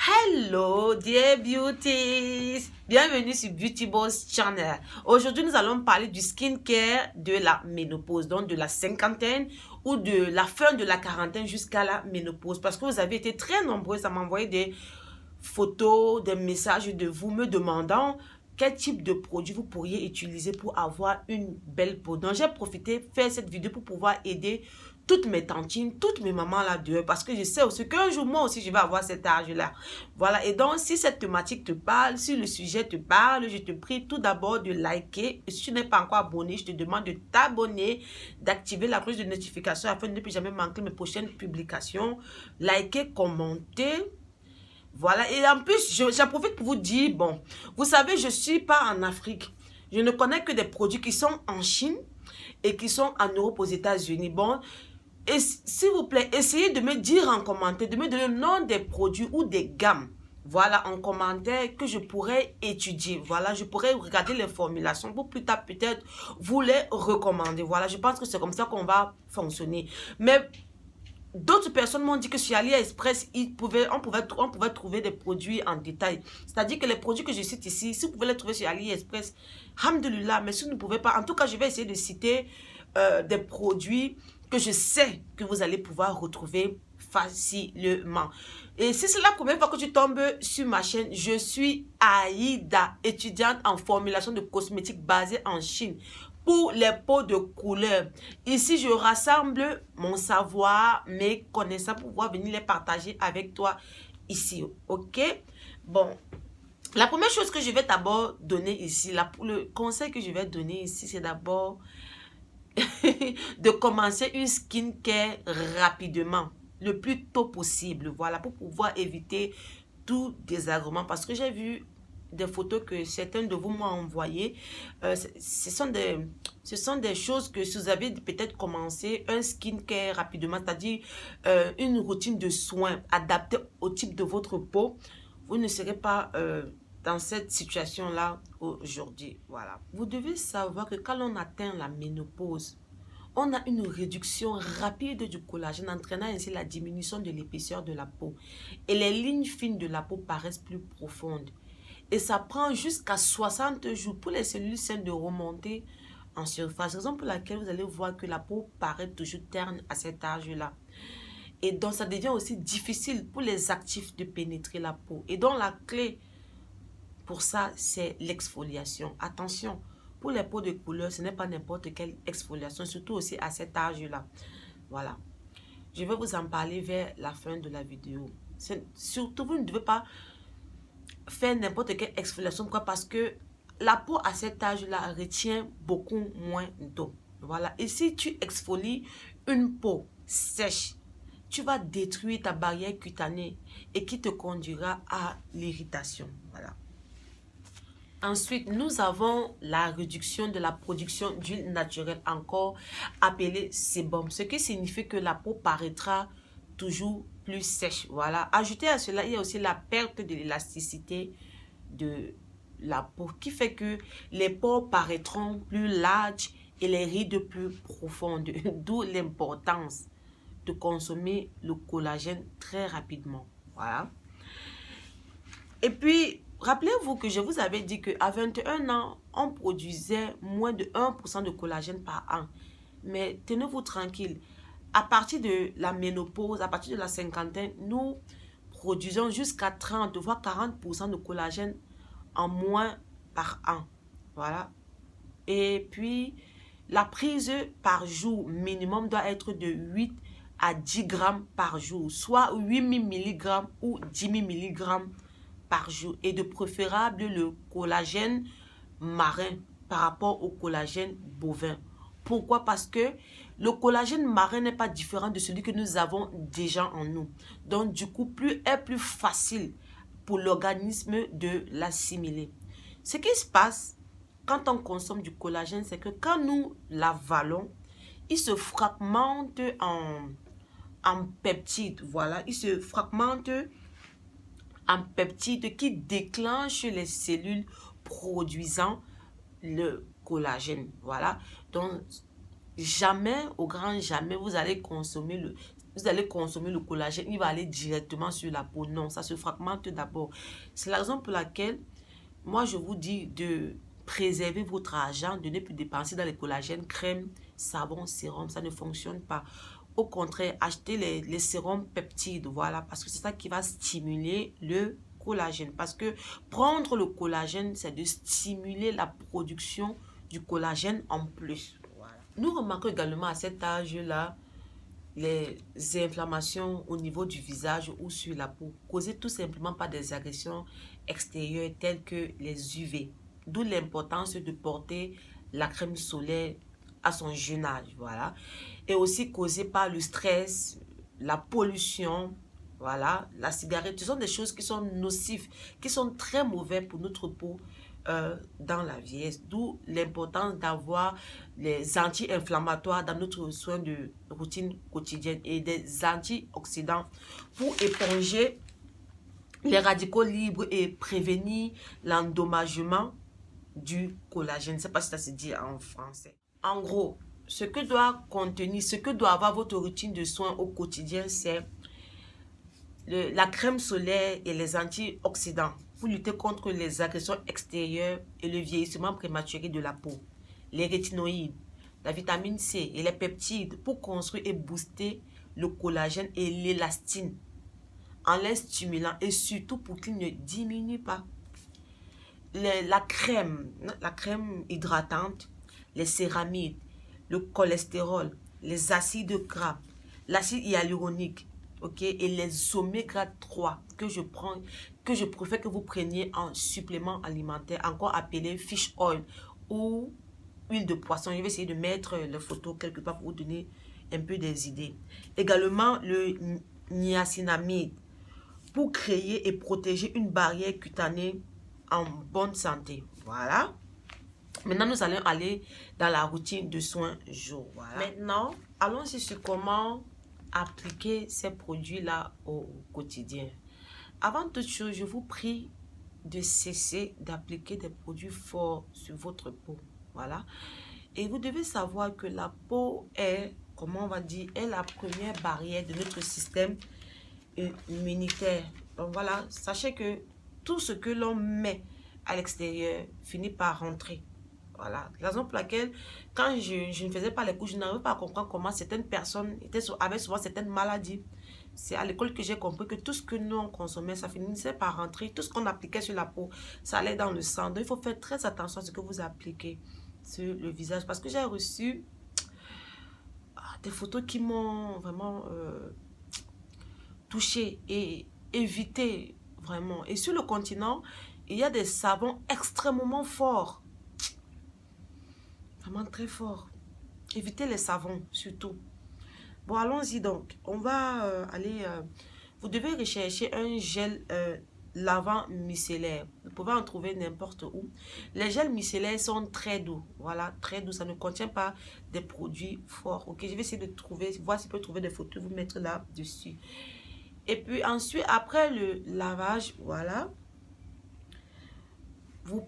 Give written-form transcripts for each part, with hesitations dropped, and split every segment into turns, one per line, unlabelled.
Hello dear beauties, bienvenue sur Beauty Boss Channel. Aujourd'hui nous allons parler du skincare de la ménopause, donc de la cinquantaine ou de la fin de la quarantaine jusqu'à la ménopause, parce que vous avez été très nombreux à m'envoyer des photos, des messages de vous me demandant quel type de produit vous pourriez utiliser pour avoir une belle peau. Donc j'ai profité de faire cette vidéo pour pouvoir aider toutes mes tantines, toutes mes mamans là dehors, parce que je sais aussi qu'un jour moi aussi je vais avoir cet âge là. Voilà, et donc si cette thématique te parle, si le sujet te parle, je te prie tout d'abord de liker. Et si tu n'es pas encore abonné, je te demande de t'abonner, d'activer la cloche de notification afin de ne plus jamais manquer mes prochaines publications. Liker, commenter. Voilà, et en plus, j'en profite pour vous dire, bon, vous savez, je ne suis pas en Afrique. Je ne connais que des produits qui sont en Chine et qui sont en Europe, aux États-Unis. Bon, et s'il vous plaît, essayez de me dire en commentaire, de me donner le nom des produits ou des gammes. Voilà, en commentaire que je pourrais étudier. Voilà, je pourrais regarder les formulations pour plus tard peut-être vous les recommander. Voilà, je pense que c'est comme ça qu'on va fonctionner. Mais d'autres personnes m'ont dit que sur AliExpress, on pouvait trouver des produits en détail. C'est-à-dire que les produits que je cite ici, si vous pouvez les trouver sur AliExpress, alhamdoulilah, mais si vous ne pouvez pas, en tout cas, je vais essayer de citer des produits que je sais que vous allez pouvoir retrouver facilement. Et si c'est la première fois que tu tombes sur ma chaîne, je suis Aïda, étudiante en formulation de cosmétiques basée en Chine pour les peaux de couleur. Ici, je rassemble mon savoir, mes connaissances pour pouvoir venir les partager avec toi ici, ok? Bon, la première chose que je vais d'abord donner ici, le conseil que je vais donner ici, c'est d'abord de commencer une skincare rapidement, le plus tôt possible, voilà, pour pouvoir éviter tout désagrément. Parce que j'ai vu des photos que certains de vous m'ont envoyées. Ce sont des choses que si vous avez peut-être commencé un skincare rapidement, c'est-à-dire une routine de soins adaptée au type de votre peau, vous ne serez pas dans cette situation-là aujourd'hui. Voilà. Vous devez savoir que quand on atteint la ménopause, on a une réduction rapide du collagène, entraînant ainsi la diminution de l'épaisseur de la peau. Et les lignes fines de la peau paraissent plus profondes. Et ça prend jusqu'à 60 jours pour les cellules saines de remonter en surface. Raison pour laquelle vous allez voir que la peau paraît toujours terne à cet âge-là. Et donc, ça devient aussi difficile pour les actifs de pénétrer la peau. Et donc, la clé pour ça, c'est l'exfoliation. Attention, pour les peaux de couleur, ce n'est pas n'importe quelle exfoliation, surtout aussi à cet âge-là. Voilà. Je vais vous en parler vers la fin de la vidéo. Surtout, vous ne devez pas faire n'importe quelle exfoliation. Pourquoi? Parce que la peau à cet âge-là retient beaucoup moins d'eau. Voilà. Et si tu exfolies une peau sèche, tu vas détruire ta barrière cutanée et qui te conduira à l'irritation. Voilà. Ensuite, nous avons la réduction de la production d'huile naturelle, encore appelée sébum, ce qui signifie que la peau paraîtra toujours plus sèche. Voilà. Ajouté à cela, il y a aussi la perte de l'élasticité de la peau qui fait que les pores paraîtront plus larges et les rides plus profondes. D'où l'importance de consommer le collagène très rapidement. Voilà. Et puis, rappelez-vous que je vous avais dit qu'à 21 ans, on produisait moins de 1% de collagène par an. Mais tenez-vous tranquille, à partir de la ménopause, à partir de la cinquantaine, nous produisons jusqu'à 30 voire 40% de collagène en moins par an. Voilà. Et puis, la prise par jour minimum doit être de 8 à 10 grammes par jour, soit 8000 mg ou 10 000 mg par jour, et de préférable le collagène marin par rapport au collagène bovin. Pourquoi? Parce que le collagène marin n'est pas différent de celui que nous avons déjà en nous. Donc du coup, plus facile pour l'organisme de l'assimiler. Ce qui se passe quand on consomme du collagène, c'est que quand nous l'avalons, il se fragmente en peptides. Voilà, il se fragmente en peptides qui déclenchent les cellules produisant le collagène. Voilà. Donc, jamais, au grand jamais, vous allez consommer vous allez consommer le collagène, il va aller directement sur la peau. Non, ça se fragmente d'abord. C'est la raison pour laquelle, moi, je vous dis de préserver votre argent, de ne plus dépenser dans les collagènes, crème, savon, sérum. Ça ne fonctionne pas. Au contraire, achetez les sérums peptides, voilà, parce que c'est ça qui va stimuler le collagène. Parce que prendre le collagène, c'est de stimuler la production du collagène en plus. Voilà. Nous remarquons également à cet âge-là, les inflammations au niveau du visage ou sur la peau causées tout simplement par des agressions extérieures telles que les UV. D'où l'importance de porter la crème solaire à son jeune âge, voilà. Et aussi causées par le stress, la pollution, voilà, la cigarette. Ce sont des choses qui sont nocives, qui sont très mauvaises pour notre peau dans la vieillesse. D'où l'importance d'avoir les anti-inflammatoires dans notre soin de routine quotidienne et des antioxydants pour éponger les radicaux libres et prévenir l'endommagement du collagène. Je ne sais pas si ça se dit en français. En gros, ce que doit contenir, ce que doit avoir votre routine de soins au quotidien, c'est la crème solaire et les antioxydants pour lutter contre les agressions extérieures et le vieillissement prématuré de la peau. Les rétinoïdes, la vitamine C et les peptides pour construire et booster le collagène et l'élastine en les stimulant et surtout pour qu'il ne diminue pas. La crème hydratante, les céramides, le cholestérol, les acides gras, l'acide hyaluronique, ok, et les oméga 3 que je préfère que vous preniez en supplément alimentaire, encore appelé fish oil ou huile de poisson. Je vais essayer de mettre les photos quelque part pour vous donner un peu des idées. Également le niacinamide pour créer et protéger une barrière cutanée en bonne santé. Voilà. Maintenant, nous allons aller dans la routine de soins jour. Voilà. Maintenant, allons-y sur comment appliquer ces produits-là au quotidien. Avant toute chose, je vous prie de cesser d'appliquer des produits forts sur votre peau. Voilà. Et vous devez savoir que la peau est, comment on va dire, est la première barrière de notre système immunitaire. Donc voilà, sachez que tout ce que l'on met à l'extérieur finit par rentrer. Voilà, la raison pour laquelle, quand je ne faisais pas les cours, je n'arrivais pas à comprendre comment certaines personnes avaient souvent certaines maladies. C'est à l'école que j'ai compris que tout ce que nous on consommait, ça finissait par rentrer. Tout ce qu'on appliquait sur la peau, ça allait dans le sang. Donc, il faut faire très attention à ce que vous appliquez sur le visage. Parce que j'ai reçu des photos qui m'ont vraiment touché et évité vraiment. Et sur le continent, il y a des savons extrêmement forts. Vraiment très fort. Évitez les savons, surtout. Bon, allons-y donc. On va aller... vous devez rechercher un gel lavant micellaire. Vous pouvez en trouver n'importe où. Les gels micellaires sont très doux. Voilà, très doux. Ça ne contient pas des produits forts. Ok, je vais essayer de trouver... Voir si je peux trouver des photos. Vous mettre là-dessus. Et puis ensuite, après le lavage, voilà. Vous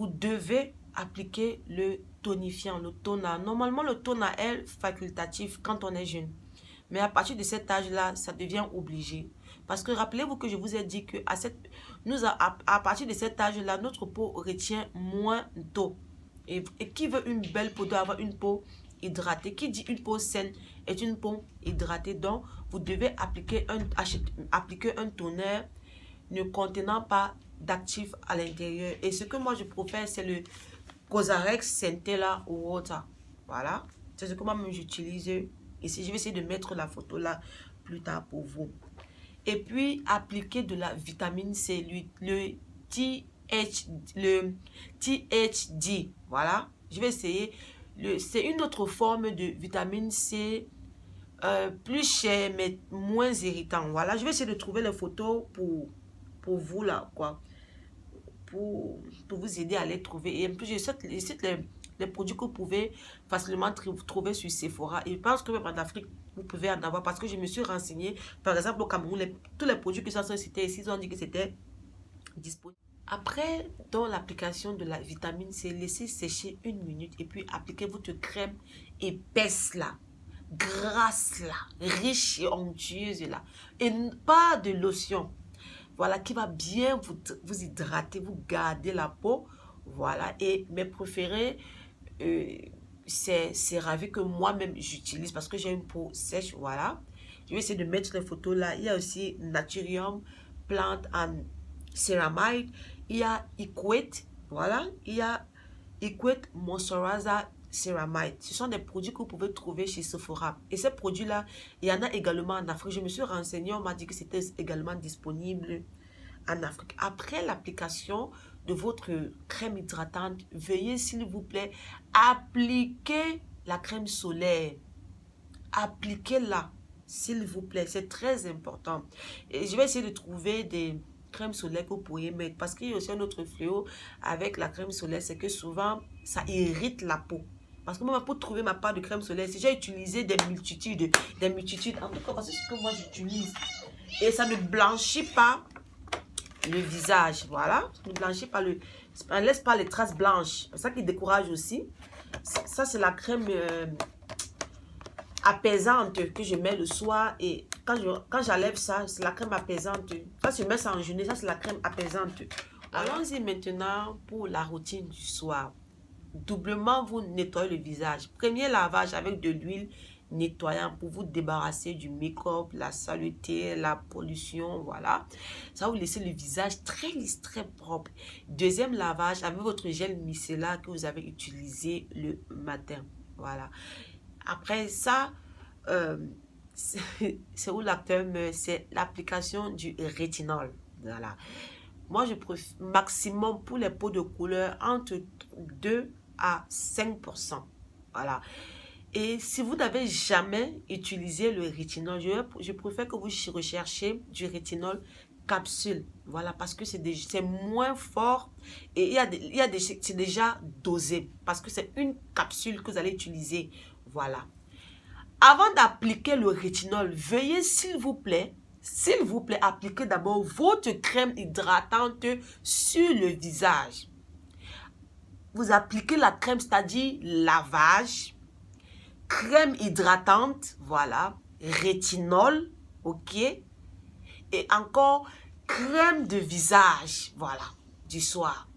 devez appliquer le tonifiant, le toner. Normalement, le toner est facultatif quand on est jeune. Mais à partir de cet âge-là, ça devient obligé. Parce que rappelez-vous que je vous ai dit que à partir de cet âge-là, notre peau retient moins d'eau. Et qui veut une belle peau doit avoir une peau hydratée. Qui dit une peau saine est une peau hydratée. Donc, vous devez appliquer un toner ne contenant pas d'actifs à l'intérieur. Et ce que moi je préfère, c'est le Cosrx Centella Water. Voilà. C'est ce que moi j'utilise ici. Je vais essayer de mettre la photo là plus tard pour vous. Et puis, appliquer de la vitamine C, le THD. Voilà. Je vais essayer. C'est une autre forme de vitamine C plus chère, mais moins irritant. Voilà. Je vais essayer de trouver les photos pour vous là, quoi. Pour vous aider à les trouver. Et en plus, je cite les produits que vous pouvez facilement trouver sur Sephora. Et je pense que même en Afrique, vous pouvez en avoir parce que je me suis renseignée. Par exemple, au Cameroun, tous les produits qui sont cités ici, ils ont dit que c'était disponible. Après, dans l'application de la vitamine C, laissez sécher 1 minute et puis appliquez votre crème épaisse là. grasse là, riche et onctueuse là. Et pas de lotion. Voilà, qui va bien vous hydrater, vous garder la peau. Voilà, et mes préférés, c'est CeraVe que moi-même j'utilise parce que j'ai une peau sèche. Voilà, je vais essayer de mettre les photos là. Il y a aussi Naturium Plant and Ceramide. Il y a Equate. Voilà, il y a Equate Moisturizer Ceramide. Ce sont des produits que vous pouvez trouver chez Sephora. Et ces produits-là, il y en a également en Afrique. Je me suis renseignée, on m'a dit que c'était également disponible en Afrique. Après l'application de votre crème hydratante, veuillez s'il vous plaît appliquer la crème solaire. Appliquez-la, s'il vous plaît. C'est très important. Et je vais essayer de trouver des crèmes solaires que vous pourriez mettre. Parce qu'il y a aussi un autre fléau avec la crème solaire, c'est que souvent, ça irrite la peau. Parce que moi, pour trouver ma part de crème solaire, si j'ai utilisé des multitudes, en tout cas, c'est ce que moi j'utilise. Et ça ne blanchit pas le visage, voilà. Ça ne blanchit pas ça ne laisse pas les traces blanches. C'est ça qui décourage aussi. Ça, c'est la crème apaisante que je mets le soir. Et quand j'enlève ça, c'est la crème apaisante. Quand je mets ça en journée, ça, c'est la crème apaisante. Allons-y maintenant pour la routine du soir. Doublement, vous nettoyez le visage. Premier lavage avec de l'huile nettoyante pour vous débarrasser du make-up, la saleté, la pollution, voilà. Ça va vous laisser le visage très lisse, très propre. Deuxième lavage avec votre gel micellaire que vous avez utilisé le matin, voilà. Après ça, c'est où l'acteur meurt, c'est l'application du rétinol, voilà. Moi, je préfère maximum pour les peaux de couleur entre 2 à 5%. Voilà. Et si vous n'avez jamais utilisé le rétinol, je préfère que vous recherchiez du rétinol capsule. Voilà, parce que c'est moins fort et c'est déjà dosé. Parce que c'est une capsule que vous allez utiliser. Voilà. Avant d'appliquer le rétinol, veuillez s'il vous plaît, appliquez d'abord votre crème hydratante sur le visage. Vous appliquez la crème, c'est-à-dire lavage, crème hydratante, voilà, rétinol, ok, et encore crème de visage, voilà, du soir,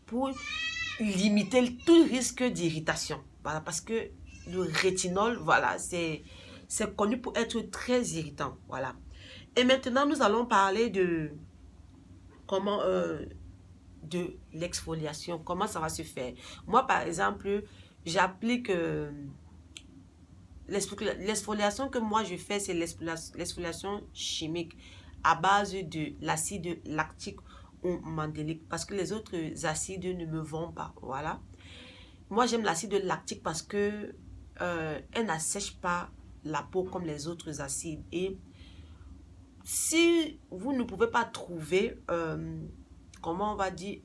pour limiter tout risque d'irritation, voilà, parce que le rétinol, voilà, c'est connu pour être très irritant, voilà. Et maintenant, nous allons parler de comment, de l'exfoliation, comment ça va se faire. Moi, par exemple, j'applique l'exfoliation que moi je fais, c'est l'exfoliation chimique à base de l'acide lactique ou mandélique, parce que les autres acides ne me vont pas, voilà. Moi, j'aime l'acide lactique parce que elle n'assèche pas la peau comme les autres acides. Et si vous ne pouvez pas trouver, comment on va dire,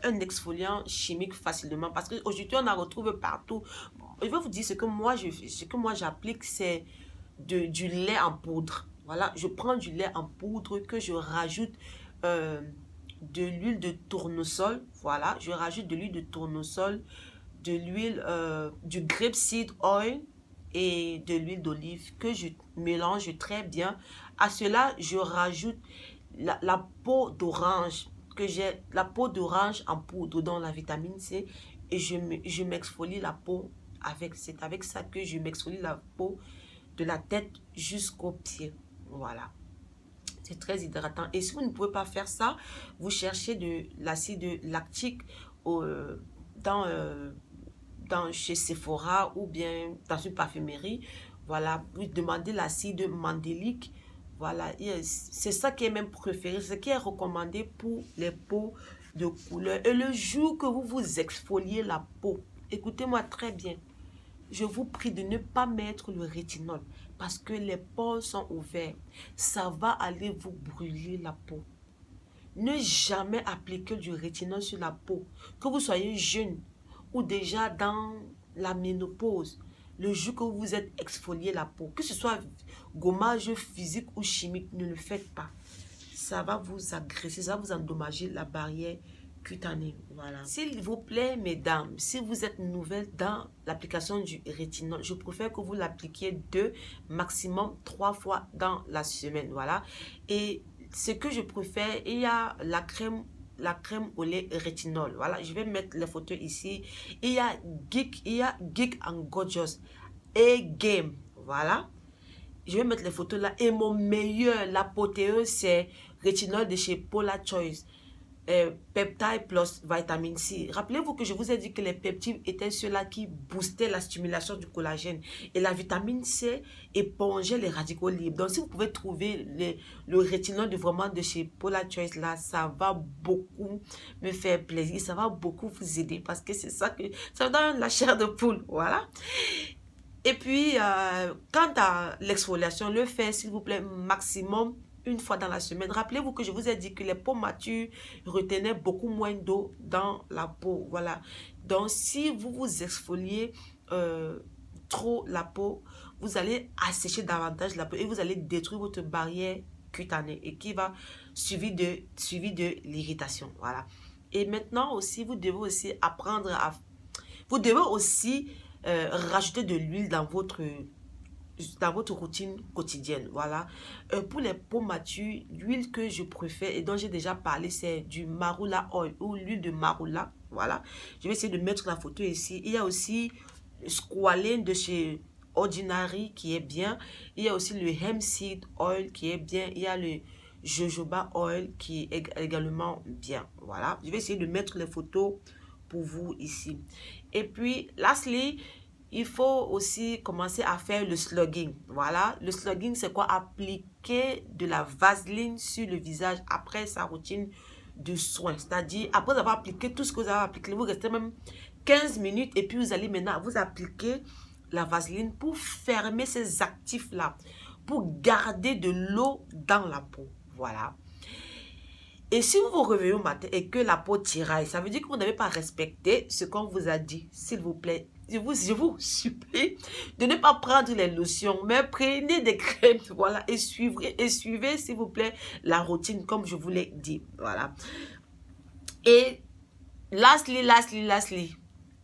un exfoliant chimique facilement, parce qu'aujourd'hui, on en retrouve partout. Je vais vous dire ce que moi j'applique, c'est du lait en poudre. Voilà, je prends du lait en poudre que je rajoute de l'huile de tournesol. Voilà, je rajoute de l'huile de tournesol, de l'huile, du grapeseed oil et de l'huile d'olive que je mélange très bien. À cela, je rajoute la peau d'orange, que j'ai la peau d'orange en poudre dans la vitamine C, et je m'exfolie la peau avec. C'est avec ça que je m'exfolie la peau de la tête jusqu'aux pieds. Voilà. C'est très hydratant. Et si vous ne pouvez pas faire ça, vous cherchez de l'acide lactique chez Sephora ou bien dans une parfumerie. Voilà, vous demandez l'acide mandélique. Voilà, c'est ça qui est même préféré, ce qui est recommandé pour les peaux de couleur. Et le jour que vous vous exfoliez la peau, écoutez-moi très bien, je vous prie de ne pas mettre le rétinol parce que les pores sont ouverts. Ça va aller vous brûler la peau. Ne jamais appliquer du rétinol sur la peau, que vous soyez jeune ou déjà dans la ménopause. Le jour que vous vous êtes exfolié la peau, que ce soit gommage physique ou chimique, ne le faites pas. Ça va vous agresser, ça va vous endommager la barrière cutanée. Voilà. S'il vous plaît, mesdames, si vous êtes nouvelles dans l'application du rétinol, je préfère que vous l'appliquiez 2, maximum 3 fois dans la semaine. Voilà. Et ce que je préfère, il y a la crème au lait rétinol. Voilà, je vais mettre les photos ici. Il y a Geek and Gorgeous et Game. Voilà. Je vais mettre les photos là. Et mon meilleur, l'apothéose, c'est rétinol de chez Paula Choice. Peptide plus vitamine C. Rappelez-vous que je vous ai dit que les peptides étaient ceux-là qui boostaient la stimulation du collagène. Et la vitamine C épongeait les radicaux libres. Donc, si vous pouvez trouver le rétinol de chez Paula Choice, là, ça va beaucoup me faire plaisir. Ça va beaucoup vous aider parce que c'est ça que ça donne la chair de poule. Voilà. Et puis, quant à l'exfoliation, le faire, s'il vous plaît, maximum 1 fois dans la semaine. Rappelez-vous que je vous ai dit que les peaux matures retenaient beaucoup moins d'eau dans la peau. Voilà. Donc, si vous vous exfoliez trop la peau, vous allez assécher davantage la peau et vous allez détruire votre barrière cutanée et qui va suivi de l'irritation. Voilà. Et maintenant aussi, vous devez aussi apprendre à... Vous devez aussi rajouter de l'huile dans votre routine quotidienne. Voilà. Pour les peaux matures, l'huile que je préfère et dont j'ai déjà parlé, c'est du marula oil ou l'huile de marula. Voilà. Je vais essayer de mettre la photo ici. Il y a aussi le squalane de chez Ordinary qui est bien. Il y a aussi le hemp seed oil qui est bien. Il y a le jojoba oil qui est également bien. Voilà. Je vais essayer de mettre les photos pour vous ici. Et puis, lastly, il faut aussi commencer à faire le slugging. Voilà, le slugging, c'est quoi? Appliquer de la vaseline sur le visage après sa routine de soins. C'est-à-dire, après avoir appliqué tout ce que vous avez appliqué, vous restez même 15 minutes et puis vous allez maintenant vous appliquer la vaseline pour fermer ces actifs-là, pour garder de l'eau dans la peau. Voilà. Et si vous vous réveillez au matin et que la peau tiraille, ça veut dire que vous n'avez pas respecté ce qu'on vous a dit. S'il vous plaît, je vous supplie de ne pas prendre les lotions, mais prenez des crèmes, voilà, et suivez, s'il vous plaît, la routine comme je vous l'ai dit. Voilà. Et lastly,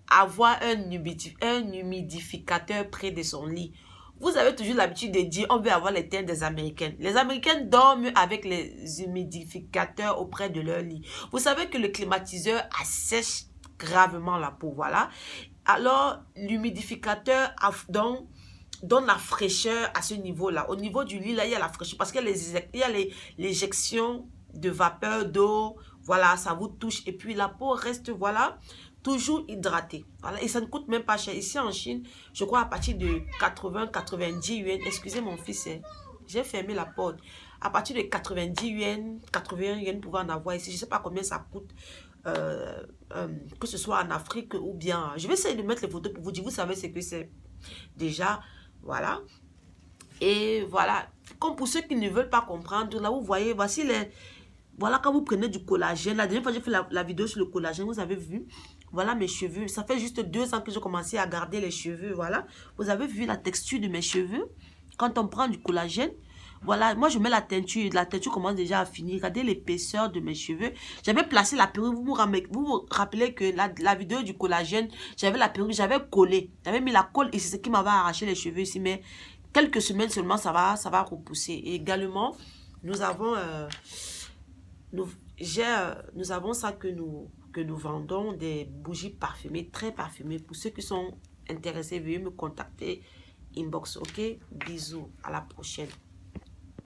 avoir un humidificateur près de son lit. Vous avez toujours l'habitude de dire, on veut avoir les teintes des Américaines. Les Américaines dorment avec les humidificateurs auprès de leur lit. Vous savez que le climatiseur assèche gravement la peau, voilà. Alors, l'humidificateur donne la fraîcheur à ce niveau-là. Au niveau du lit, là, il y a la fraîcheur parce qu'il y a l'éjection de vapeur d'eau. Voilà, ça vous touche. Et puis, la peau reste, voilà, toujours hydratée. Voilà, et ça ne coûte même pas cher. Ici, en Chine, je crois à partir de 80-90 yuan. Excusez mon fils, j'ai fermé la porte. À partir de 90 yuan, 81 yuan, vous pouvez en avoir ici. Je ne sais pas combien ça coûte. Que ce soit en Afrique ou bien... Je vais essayer de mettre les photos pour vous dire. Vous savez ce que c'est déjà. Voilà. Et voilà. Comme pour ceux qui ne veulent pas comprendre, là vous voyez, voici les... Voilà, quand vous prenez du collagène. La dernière fois, j'ai fait la vidéo sur le collagène. Vous avez vu. Voilà mes cheveux. Ça fait juste 2 ans que j'ai commencé à garder les cheveux. Voilà. Vous avez vu la texture de mes cheveux. Quand on prend du collagène. Voilà, moi je mets la teinture. La teinture commence déjà à finir. Regardez l'épaisseur de mes cheveux. J'avais placé la perruque. Vous vous rappelez que la vidéo du collagène, j'avais la perruque, j'avais collé. J'avais mis la colle et c'est ce qui m'avait arraché les cheveux ici. Mais quelques semaines seulement, ça va repousser. Et également, nous avons... nous avons ça que nous vendons, des bougies parfumées, très parfumées. Pour ceux qui sont intéressés, veuillez me contacter, inbox, ok? Bisous, à la prochaine.